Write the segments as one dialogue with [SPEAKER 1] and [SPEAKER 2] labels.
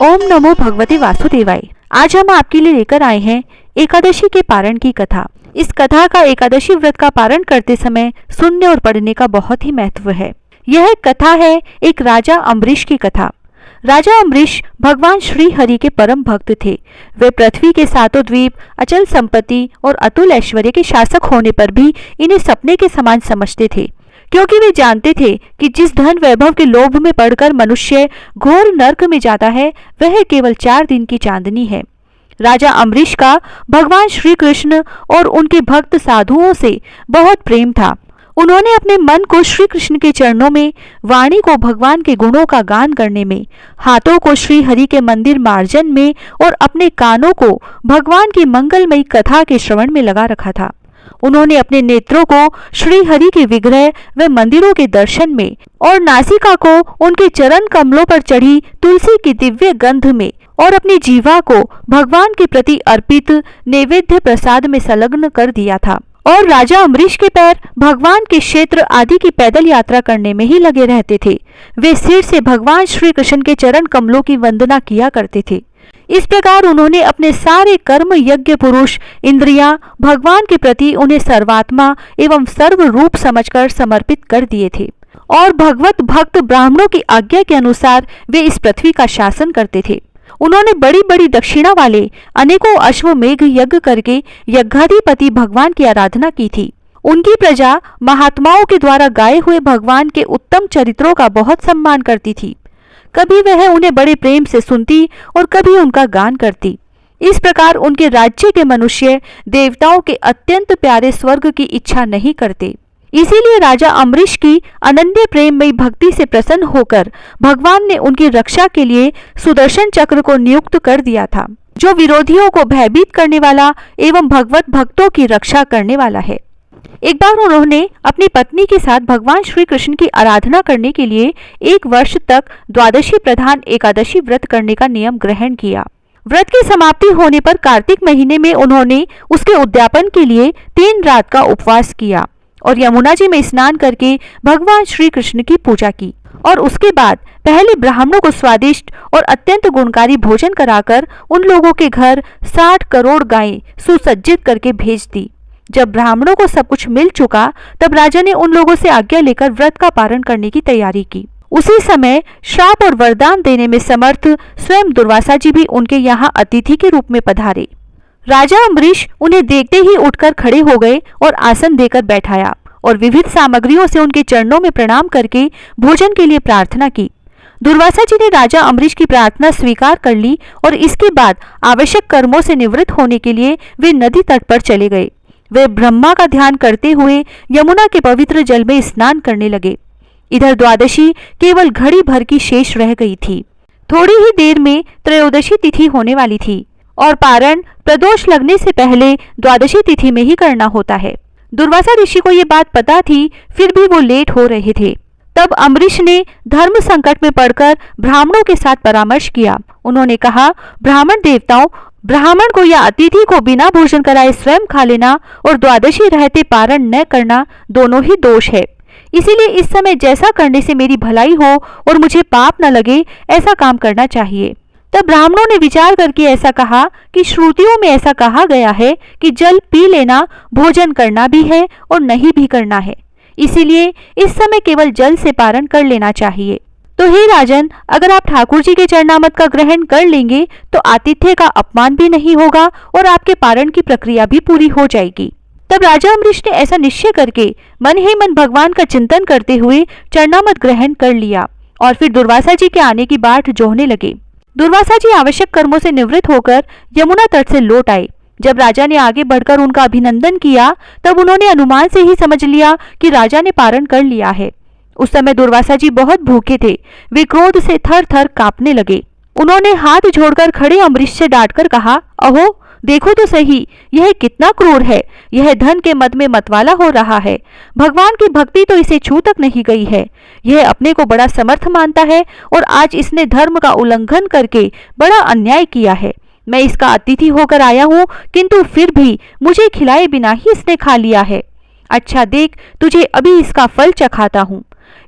[SPEAKER 1] ओम नमो भगवते वासुदेवाय। आज हम आपके लिए लेकर आए हैं एकादशी के पारण की कथा। इस कथा का एकादशी व्रत का पारण करते समय सुनने और पढ़ने का बहुत ही महत्व है। यह कथा है एक राजा अम्बरीश की कथा। राजा अम्बरीश भगवान श्री हरि के परम भक्त थे। वे पृथ्वी के सातों द्वीप, अचल संपत्ति और अतुल ऐश्वर्य के शासक होने पर भी इन्हें सपने के समान समझते थे, क्योंकि वे जानते थे कि जिस धन वैभव के लोभ में पड़कर मनुष्य घोर नरक में जाता है, वह केवल 4 दिन की चांदनी है। राजा अम्बरीश का भगवान श्री कृष्ण और उनके भक्त साधुओं से बहुत प्रेम था। उन्होंने अपने मन को श्री कृष्ण के चरणों में, वाणी को भगवान के गुणों का गान करने में, हाथों को श्री हरि के मंदिर मार्जन में और अपने कानों को भगवान की मंगलमयी कथा के श्रवण में लगा रखा था। उन्होंने अपने नेत्रों को श्री हरि के विग्रह व मंदिरों के दर्शन में और नासिका को उनके चरण कमलों पर चढ़ी तुलसी की दिव्य गंध में और अपनी जीवा को भगवान के प्रति अर्पित नैवेद्य प्रसाद में संलग्न कर दिया था। और राजा अम्बरीश के पैर भगवान के क्षेत्र आदि की पैदल यात्रा करने में ही लगे रहते थे। वे सिर से भगवान श्री कृष्ण के चरण कमलों की वंदना किया करते थे। इस प्रकार उन्होंने अपने सारे कर्म, यज्ञ, पुरुष, इंद्रियां भगवान के प्रति उन्हें सर्वात्मा एवं सर्व रूप समझकर समर्पित कर दिए थे। और भगवत भक्त ब्राह्मणों की आज्ञा के अनुसार वे इस पृथ्वी का शासन करते थे। उन्होंने बड़ी बड़ी दक्षिणा वाले अनेकों अश्वमेघ यज्ञ करके यज्ञाधिपति भगवान की आराधना की थी। उनकी प्रजा महात्माओं के द्वारा गाए हुए भगवान के उत्तम चरित्रों का बहुत सम्मान करती थी। कभी वह उन्हें बड़े प्रेम से सुनती और कभी उनका गान करती। इस प्रकार उनके राज्य के मनुष्य देवताओं के अत्यंत प्यारे स्वर्ग की इच्छा नहीं करते। इसीलिए राजा अम्बरीश की अनन्य प्रेममयी भक्ति से प्रसन्न होकर भगवान ने उनकी रक्षा के लिए सुदर्शन चक्र को नियुक्त कर दिया था, जो विरोधियों को भयभीत करने वाला एवं भगवत भक्तों की रक्षा करने वाला है। एक बार उन्होंने अपनी पत्नी के साथ भगवान श्री कृष्ण की आराधना करने के लिए 1 वर्ष तक द्वादशी प्रधान एकादशी व्रत करने का नियम ग्रहण किया। व्रत की समाप्ति होने पर कार्तिक महीने में उन्होंने उसके उद्यापन के लिए 3 रात का उपवास किया और यमुना जी में स्नान करके भगवान श्री कृष्ण की पूजा की। और उसके बाद पहले ब्राह्मणों को स्वादिष्ट और अत्यंत गुणकारी भोजन कराकर उन लोगों के घर 60 करोड़ गायें सुसज्जित करके भेज दी। जब ब्राह्मणों को सब कुछ मिल चुका, तब राजा ने उन लोगों से आज्ञा लेकर व्रत का पारण करने की तैयारी की। उसी समय श्राप और वरदान देने में समर्थ स्वयं दुर्वासा जी भी उनके यहाँ अतिथि के रूप में पधारे। राजा अम्बरीश उन्हें देखते ही उठकर खड़े हो गए और आसन देकर बैठाया और विविध सामग्रियों से उनके चरणों में प्रणाम करके भोजन के लिए प्रार्थना की। दुर्वासा जी ने राजा अम्बरीश की प्रार्थना स्वीकार कर ली और इसके बाद आवश्यक कर्मों से निवृत्त होने के लिए वे नदी तट पर चले गए। वे ब्रह्मा का ध्यान करते हुए यमुना के पवित्र जल में स्नान करने लगे। इधर द्वादशी केवल घड़ी भर की शेष रह गई थी। थोड़ी ही देर में त्रयोदशी तिथि होने वाली थी और पारण प्रदोष लगने से पहले द्वादशी तिथि में ही करना होता है। दुर्वासा ऋषि को ये बात पता थी, फिर भी वो लेट हो रहे थे। तब अम्बरीश ने धर्म संकट में पड़कर ब्राह्मणों के साथ परामर्श किया। उन्होंने कहा, ब्राह्मण देवताओं, ब्राह्मण को या अतिथि को बिना भोजन कराए स्वयं खा लेना और द्वादशी रहते पारण न करना दोनों ही दोष है। इसीलिए इस समय जैसा करने से मेरी भलाई हो और मुझे पाप न लगे, ऐसा काम करना चाहिए। तब ब्राह्मणों ने विचार करके ऐसा कहा कि श्रुतियों में ऐसा कहा गया है कि जल पी लेना भोजन करना भी है और नहीं भी करना है। इसीलिए इस समय केवल जल से पारण कर लेना चाहिए। तो हे राजन, अगर आप ठाकुर जी के चरणामृत का ग्रहण कर लेंगे तो आतिथ्य का अपमान भी नहीं होगा और आपके पारण की प्रक्रिया भी पूरी हो जाएगी। तब राजा अम्बरीश ने ऐसा निश्चय करके मन ही मन भगवान का चिंतन करते हुए चरणामृत ग्रहण कर लिया और फिर दुर्वासा जी के आने की बाट जोहने लगे। दुर्वासा जी आवश्यक कर्मों से निवृत्त होकर यमुना तट से लौट आए। जब राजा ने आगे बढ़कर उनका अभिनंदन किया, तब उन्होंने अनुमान से ही समझ लिया कि राजा ने पारण कर लिया है। उस समय दुर्वासा जी बहुत भूखे थे। वे क्रोध से थर थर कांपने लगे। उन्होंने हाथ जोड़कर खड़े अम्बरीश से डांटकर कहा, अहो देखो तो सही, यह कितना क्रूर है। यह धन के मद में मतवाला हो रहा है। भगवान की भक्ति तो इसे छू तक नहीं गई है। यह अपने को बड़ा समर्थ मानता है और आज इसने धर्म का उल्लंघन करके बड़ा अन्याय किया है। मैं इसका अतिथि होकर आया हूँ, किंतु फिर भी मुझे खिलाए बिना ही इसने खा लिया है। अच्छा देख, तुझे अभी इसका फल चखाता हूँ।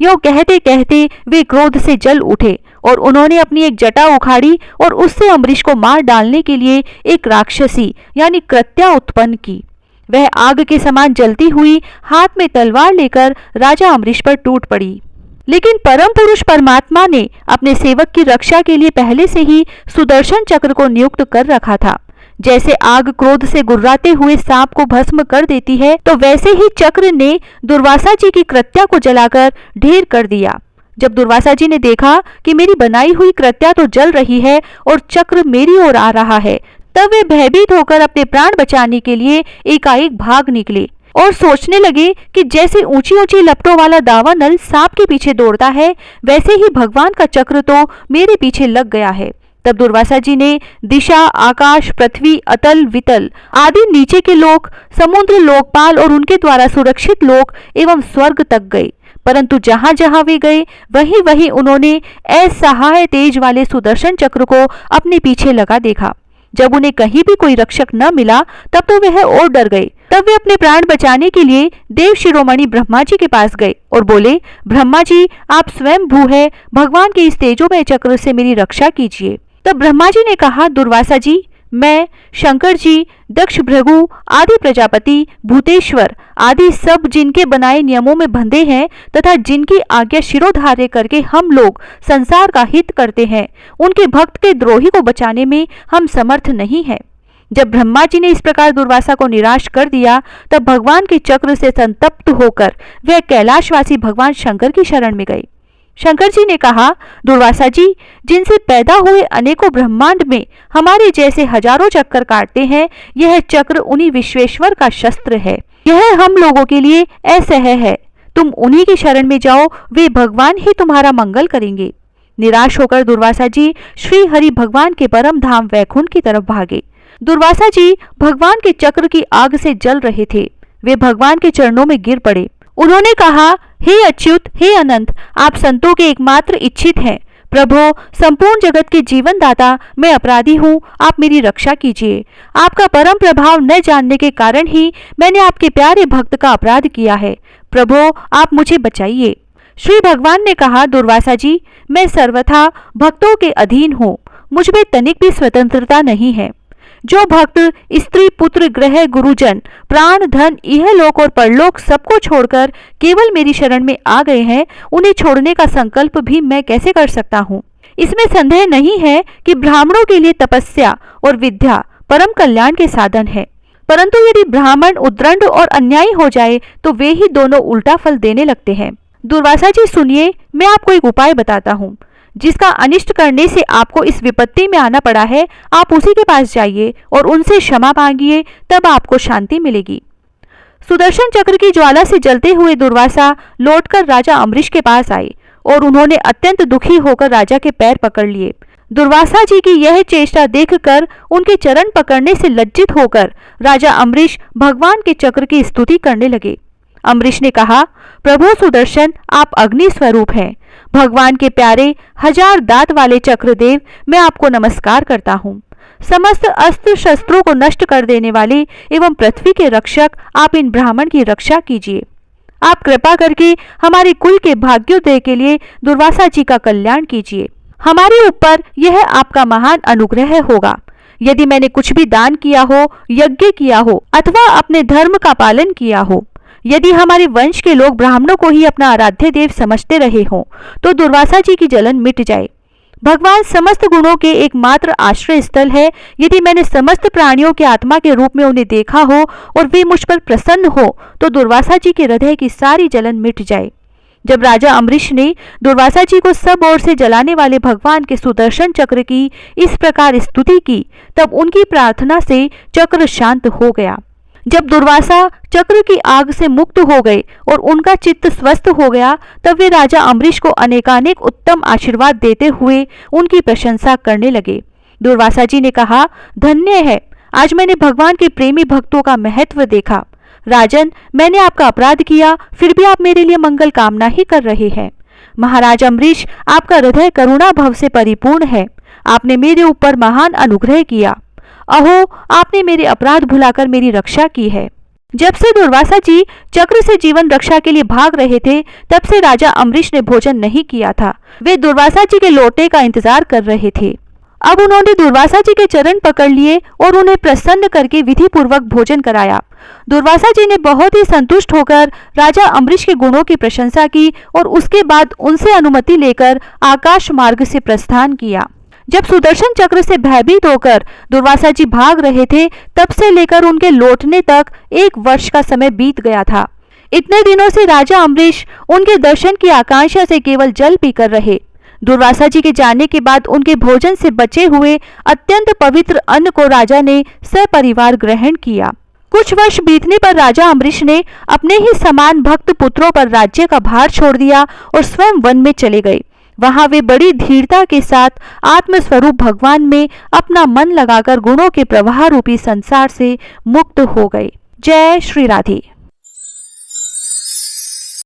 [SPEAKER 1] यो कहते कहते वे क्रोध से जल उठे और उन्होंने अपनी एक जटा उखाड़ी और उससे अम्बरीश को मार डालने के लिए एक राक्षसी यानी कृत्या उत्पन्न की। वह आग के समान जलती हुई हाथ में तलवार लेकर राजा अम्बरीश पर टूट पड़ी। लेकिन परम पुरुष परमात्मा ने अपने सेवक की रक्षा के लिए पहले से ही सुदर्शन चक्र को नियुक्त कर रखा था। जैसे आग क्रोध से गुर्राते हुए सांप को भस्म कर देती है, तो वैसे ही चक्र ने दुर्वासा जी की कृत्या को जलाकर ढेर कर दिया। जब दुर्वासा जी ने देखा कि मेरी बनाई हुई कृत्या तो जल रही है और चक्र मेरी ओर आ रहा है, तब वे भयभीत होकर अपने प्राण बचाने के लिए एकाएक भाग निकले और सोचने लगे कि जैसे ऊंची ऊंची लपटों वाला दावानल सांप के पीछे दौड़ता है, वैसे ही भगवान का चक्र तो मेरे पीछे लग गया है। तब दुर्वासा जी ने दिशा, आकाश, पृथ्वी, अतल, वितल आदि नीचे के लोक, समुद्र, लोकपाल और उनके द्वारा सुरक्षित लोक एवं स्वर्ग तक गए। परंतु जहां जहां वे गए, वहीं वहीं उन्होंने असहाय तेज वाले सुदर्शन चक्र को अपने पीछे लगा देखा। जब उन्हें कहीं भी कोई रक्षक न मिला, तब तो वह और डर गए। तब वे अपने प्राण बचाने के लिए देव शिरोमणि ब्रह्मा जी के पास गए और बोले, ब्रह्मा जी, आप स्वयं भू है, भगवान के इस तेजोमय चक्र से मेरी रक्षा कीजिए। तब ब्रह्मा जी ने कहा, दुर्वासा जी, मैं, शंकर जी, दक्ष, भृगु आदि प्रजापति, भूतेश्वर आदि सब जिनके बनाए नियमों में बंधे हैं तथा जिनकी आज्ञा शिरोधार्य करके हम लोग संसार का हित करते हैं, उनके भक्त के द्रोही को बचाने में हम समर्थ नहीं हैं। जब ब्रह्मा जी ने इस प्रकार दुर्वासा को निराश कर दिया, तब भगवान के चक्र से संतप्त होकर वे कैलाशवासी भगवान शंकर की शरण में गए। शंकर जी ने कहा, दुर्वासा जी, जिनसे पैदा हुए अनेकों ब्रह्मांड में हमारे जैसे हजारों चक्कर काटते हैं, यह चक्र उन्हीं विश्वेश्वर का शस्त्र है। यह हम लोगों के लिए असह्य है। तुम उन्हीं की शरण में जाओ, वे भगवान ही तुम्हारा मंगल करेंगे। निराश होकर दुर्वासा जी श्री हरि भगवान के परम धाम वैकुंठ की तरफ भागे। दुर्वासा जी भगवान के चक्र की आग से जल रहे थे। वे भगवान के चरणों में गिर पड़े। उन्होंने कहा, हे अच्युत, हे अनंत, आप संतों के एकमात्र इच्छित हैं। प्रभो, संपूर्ण जगत के जीवन दाता, मैं अपराधी हूँ, आप मेरी रक्षा कीजिए। आपका परम प्रभाव न जानने के कारण ही मैंने आपके प्यारे भक्त का अपराध किया है। प्रभो, आप मुझे बचाइए। श्री भगवान ने कहा, दुर्वासा जी, मैं सर्वथा भक्तों के अधीन हूँ, मुझ में तनिक भी स्वतंत्रता नहीं है। जो भक्त स्त्री, पुत्र, ग्रह, गुरुजन, प्राण, धन, इहलोक और परलोक सबको छोड़कर केवल मेरी शरण में आ गए हैं, उन्हें छोड़ने का संकल्प भी मैं कैसे कर सकता हूँ। इसमें संदेह नहीं है कि ब्राह्मणों के लिए तपस्या और विद्या परम कल्याण के साधन है, परंतु यदि ब्राह्मण उद्दंड और अन्यायी हो जाए तो वे ही दोनों उल्टा फल देने लगते हैं। दुर्वासा जी सुनिए, मैं आपको एक उपाय बताता हूँ जिसका अनिष्ट करने से आपको इस विपत्ति में आना पड़ा है। आप उसी के पास जाइए और उनसे क्षमा मांगिए, तब आपको शांति मिलेगी। सुदर्शन चक्र की ज्वाला से जलते हुए दुर्वासा लौटकर राजा अम्बरीश के पास आए और उन्होंने अत्यंत दुखी होकर राजा के पैर पकड़ लिए। दुर्वासा जी की यह चेष्टा देखकर उनके चरण पकड़ने से लज्जित होकर राजा अम्बरीश भगवान के चक्र की स्तुति करने लगे। अम्बरीश ने कहा, प्रभु सुदर्शन, आप अग्नि स्वरूप हैं, भगवान के प्यारे हजार दांत वाले चक्रदेव, मैं आपको नमस्कार करता हूँ। समस्त अस्त्र शस्त्रों को नष्ट कर देने वाले एवं पृथ्वी के रक्षक, आप इन ब्राह्मण की रक्षा कीजिए। आप कृपा करके हमारे कुल के भाग्योदय के लिए दुर्वासा जी का कल्याण कीजिए। हमारे ऊपर यह आपका महान अनुग्रह होगा। यदि मैंने कुछ भी दान किया हो, यज्ञ किया हो अथवा अपने धर्म का पालन किया हो, यदि हमारे वंश के लोग ब्राह्मणों को ही अपना आराध्य देव समझते रहे हों, तो दुर्वासा जी की जलन मिट जाए। भगवान समस्त गुणों के एकमात्र आश्रय स्थल है। यदि मैंने समस्त प्राणियों के आत्मा के रूप में उन्हें देखा हो और वे मुझ पर प्रसन्न हो, तो दुर्वासा जी के हृदय की सारी जलन मिट जाए। जब राजा अम्बरीश ने दुर्वासा जी को सब ओर से जलाने वाले भगवान के सुदर्शन चक्र की इस प्रकार स्तुति की, तब उनकी प्रार्थना से चक्र शांत हो गया। जब दुर्वासा चक्र की आग से मुक्त हो गए और उनका चित्त स्वस्थ हो गया, तब वे राजा अम्बरीश को अनेकानेक उत्तम आशीर्वाद देते हुए उनकी प्रशंसा करने लगे। दुर्वासा जी ने कहा, धन्य है, आज मैंने भगवान के प्रेमी भक्तों का महत्व देखा। राजन, मैंने आपका अपराध किया, फिर भी आप मेरे लिए मंगल कामना ही कर रहे हैं। महाराज अम्बरीश, आपका हृदय करुणा भव से परिपूर्ण है। आपने मेरे ऊपर महान अनुग्रह किया। अहो, आपने मेरे अपराध भुलाकर मेरी रक्षा की है। जब से दुर्वासा जी चक्र से जीवन रक्षा के लिए भाग रहे थे, तब से राजा अम्बरीश ने भोजन नहीं किया था। वे दुर्वासा जी के लौटने का इंतजार कर रहे थे। अब उन्होंने दुर्वासा जी के चरण पकड़ लिए और उन्हें प्रसन्न करके विधि पूर्वक भोजन कराया। दुर्वासा जी ने बहुत ही संतुष्ट होकर राजा अम्बरीश के गुणों की प्रशंसा की और उसके बाद उनसे अनुमति लेकर आकाश मार्ग से प्रस्थान किया। जब सुदर्शन चक्र से भयभीत होकर दुर्वासा जी भाग रहे थे, तब से लेकर उनके लौटने तक 1 वर्ष का समय बीत गया था। इतने दिनों से राजा अम्बरीश उनके दर्शन की आकांक्षा से केवल जल पीकर रहे। दुर्वासा जी के जाने के बाद उनके भोजन से बचे हुए अत्यंत पवित्र अन्न को राजा ने सपरिवार ग्रहण किया। कुछ वर्ष बीतने पर राजा अम्बरीश ने अपने ही समान भक्त पुत्रों पर राज्य का भार छोड़ दिया और स्वयं वन में चले गए। वहां वे बड़ी धीरता के साथ आत्मस्वरूप भगवान में अपना मन लगाकर गुणों के प्रवाह रूपी संसार से मुक्त हो गए। जय श्री राधे।